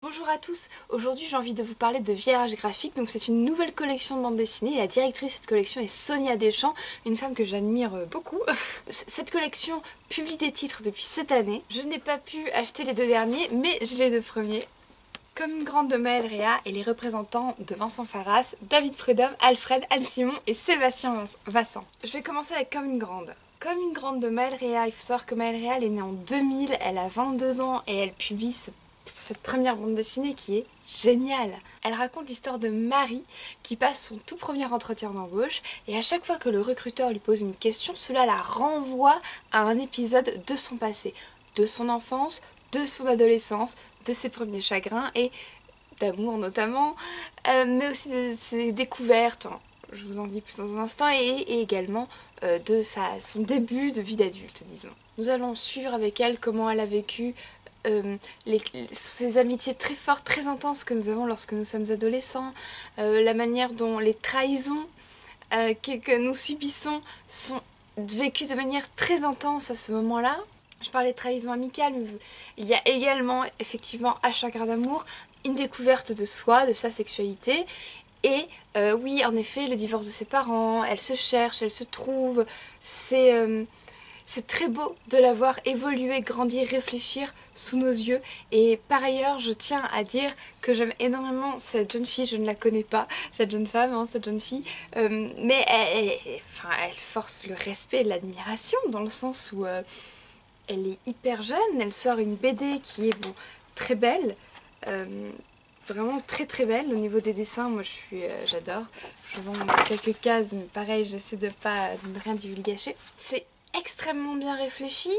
Bonjour à tous, aujourd'hui j'ai envie de vous parler de Virage Graphique, donc c'est une nouvelle collection de bande dessinée et la directrice de cette collection est Sonia Deschamps, une femme que j'admire beaucoup. Cette collection publie des titres depuis cette année, je n'ai pas pu acheter les deux derniers mais j'ai les deux premiers. Comme une grande de Maëlle Réa et les représentants de Vincent Farras, David Prudhomme, Alfred, Anne Simon et Sébastien Vassan. Je vais commencer avec Comme une grande. Comme une grande de Maëlle Réa, il faut savoir que Maëlle Réa elle est née en 2000, elle a 22 ans et elle publie cette première bande dessinée qui est géniale. Elle raconte l'histoire de Marie qui passe son tout premier entretien d'embauche et à chaque fois que le recruteur lui pose une question, cela la renvoie à un épisode de son passé, de son enfance, de son adolescence, de ses premiers chagrins et d'amour notamment, mais aussi de ses découvertes, je vous en dis plus dans un instant, et également de son début de vie d'adulte, disons. Nous allons suivre avec elle comment elle a vécu ces amitiés très fortes, très intenses que nous avons lorsque nous sommes adolescents, la manière dont les trahisons que nous subissons sont vécues de manière très intense à ce moment-là. Je parlais de trahison amicale, mais il y a également effectivement à Chagrin d'amour une découverte de soi, de sa sexualité. Et oui, en effet, le divorce de ses parents, elle se cherche, elle se trouve, c'est très beau de la voir évoluer, grandir, réfléchir sous nos yeux. Et par ailleurs, je tiens à dire que j'aime énormément cette jeune fille. Je ne la connais pas, cette jeune femme, hein, cette jeune fille. Mais elle force le respect et l'admiration dans le sens où elle est hyper jeune. Elle sort une BD qui est très belle. Vraiment très très belle au niveau des dessins, moi j'adore. Je vous en montre quelques cases, mais pareil, j'essaie de ne rien divulgacher. C'est extrêmement bien réfléchi.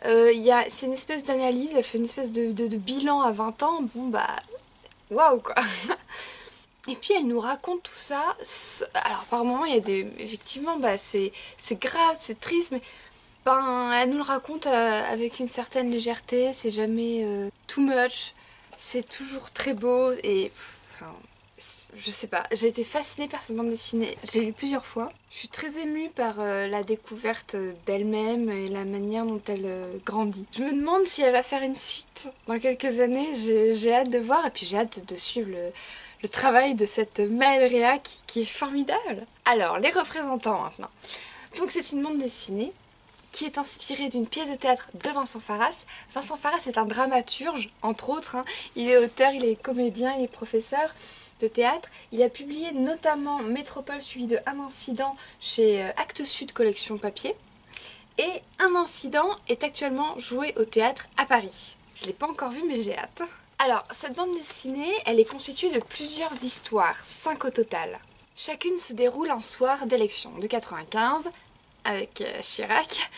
C'est une espèce d'analyse, elle fait une espèce de bilan à 20 ans. Bon bah, waouh quoi. Et puis elle nous raconte tout ça. Alors par moments, il y a effectivement, c'est grave, c'est triste, mais elle nous le raconte avec une certaine légèreté. C'est jamais too much. C'est toujours très beau et je sais pas, j'ai été fascinée par cette bande dessinée, j'ai lu plusieurs fois. Je suis très émue par la découverte d'elle-même et la manière dont elle grandit. Je me demande si elle va faire une suite dans quelques années, j'ai hâte de voir et puis j'ai hâte de suivre le travail de cette Maëlle Réa qui est formidable. Alors, les représentants maintenant. Donc c'est une bande dessinée qui est inspiré d'une pièce de théâtre de Vincent Farras. Vincent Farras est un dramaturge, entre autres. Il est auteur, il est comédien, il est professeur de théâtre. Il a publié notamment Métropole suivi de Un incident chez Actes Sud Collection Papier. Et Un incident est actuellement joué au théâtre à Paris. Je ne l'ai pas encore vu mais j'ai hâte. Alors, cette bande dessinée, elle est constituée de plusieurs histoires, 5 au total. Chacune se déroule un soir d'élection de 95, avec Chirac,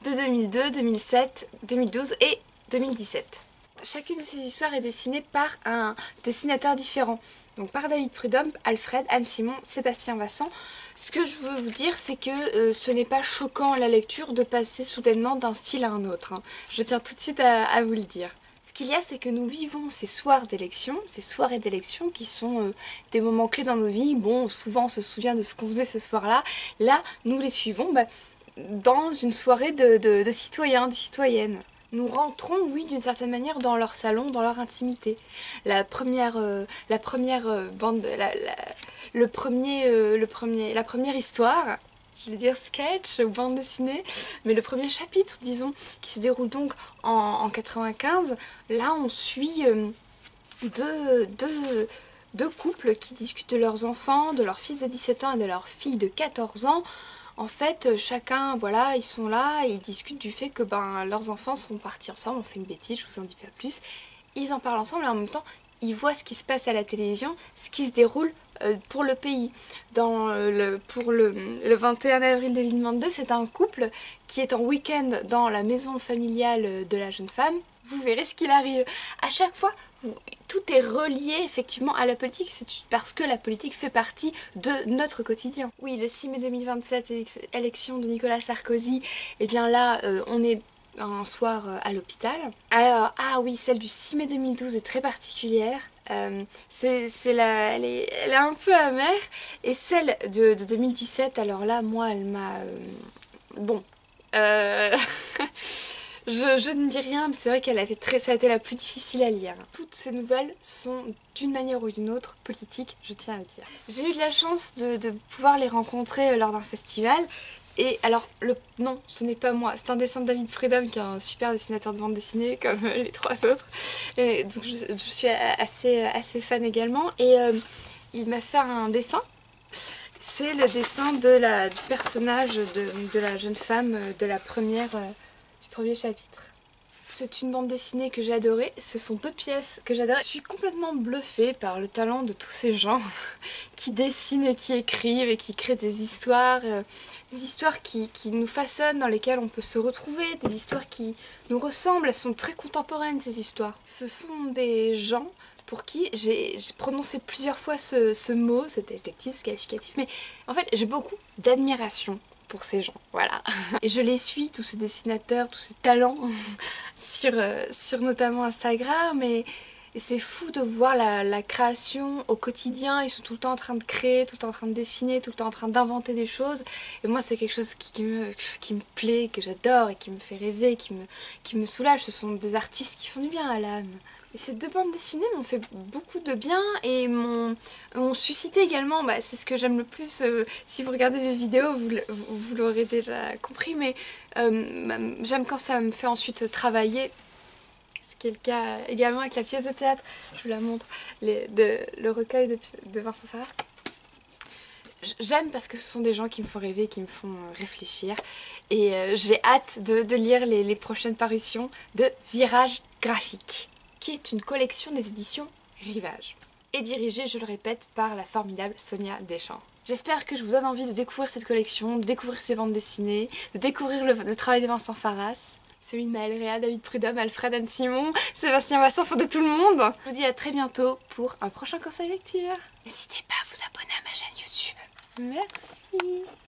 de 2002, 2007, 2012 et 2017. Chacune de ces histoires est dessinée par un dessinateur différent. Donc par David Prudhomme, Alfred, Anne Simon, Sébastien Vassan. Ce que je veux vous dire, c'est que ce n'est pas choquant à la lecture de passer soudainement d'un style à un autre. Je tiens tout de suite à vous le dire. Ce qu'il y a, c'est que nous vivons ces soirs d'élection, ces soirées d'élection qui sont des moments clés dans nos vies. Bon, souvent on se souvient de ce qu'on faisait ce soir-là. Là, nous les suivons dans une soirée de citoyens, de citoyennes. Nous rentrons, oui, d'une certaine manière, dans leur salon, dans leur intimité. La première bande, la première histoire, je vais dire sketch ou bande dessinée, mais le premier chapitre, disons, qui se déroule donc en 95, là on suit deux couples qui discutent de leurs enfants, de leur fils de 17 ans et de leur fille de 14 ans. En fait, chacun, voilà, ils sont là et ils discutent du fait que leurs enfants sont partis ensemble, on fait une bêtise, je vous en dis pas plus. Ils en parlent ensemble et en même temps, ils voient ce qui se passe à la télévision, ce qui se déroule pour le pays. Pour le 21 avril 2022, c'est un couple qui est en week-end dans la maison familiale de la jeune femme. Vous verrez ce qu'il arrive. À chaque fois, tout est relié effectivement à la politique, c'est parce que la politique fait partie de notre quotidien. Oui, le 6 mai 2027, élection de Nicolas Sarkozy, et bien là, on est un soir à l'hôpital. Alors, ah oui, celle du 6 mai 2012 est très particulière. Elle est un peu amère. Et celle de 2017, alors là, moi, elle m'a... bon. Je ne dis rien, mais c'est vrai qu'elle a été ça a été la plus difficile à lire. Toutes ces nouvelles sont d'une manière ou d'une autre politiques, je tiens à le dire. J'ai eu de la chance de pouvoir les rencontrer lors d'un festival. Et alors, non, ce n'est pas moi, c'est un dessin de David Freedom qui est un super dessinateur de bande dessinée comme les trois autres. Et donc je suis assez fan également. Et il m'a fait un dessin. C'est le dessin du personnage de la jeune femme de du premier chapitre. C'est une bande dessinée que j'ai adorée. Ce sont 2 pièces que j'adore. Je suis complètement bluffée par le talent de tous ces gens qui dessinent et qui écrivent et qui créent des histoires qui nous façonnent, dans lesquelles on peut se retrouver, des histoires qui nous ressemblent. Elles sont très contemporaines, ces histoires. Ce sont des gens pour qui j'ai prononcé plusieurs fois ce mot, cet adjectif, ce qualificatif, mais en fait j'ai beaucoup d'admiration pour ces gens, voilà. Et je les suis, tous ces dessinateurs, tous ces talents, sur notamment Instagram, et c'est fou de voir la création au quotidien. Ils sont tout le temps en train de créer, tout le temps en train de dessiner, tout le temps en train d'inventer des choses. Et moi c'est quelque chose qui me plaît, que j'adore et qui me fait rêver, qui me soulage. Ce sont des artistes qui font du bien à l'âme. Et ces 2 bandes dessinées m'ont fait beaucoup de bien et m'ont suscité également, c'est ce que j'aime le plus, si vous regardez mes vidéos vous l'aurez déjà compris, mais j'aime quand ça me fait ensuite travailler, ce qui est le cas également avec la pièce de théâtre, je vous la montre, le recueil de Vincent Farras. J'aime parce que ce sont des gens qui me font rêver, qui me font réfléchir, et j'ai hâte de lire les prochaines parutions de Virage Graphique, qui est une collection des éditions Rivage, et dirigée, je le répète, par la formidable Sonia Deschamps. J'espère que je vous donne envie de découvrir cette collection, de découvrir ces bandes dessinées, de découvrir le travail de Vincent Farras, celui de Maëlle Réa, David Prudhomme, Alfred Anne-Simon, Sébastien Vassan, de tout le monde. Je vous dis à très bientôt pour un prochain conseil lecture. N'hésitez pas à vous abonner à ma chaîne YouTube. Merci.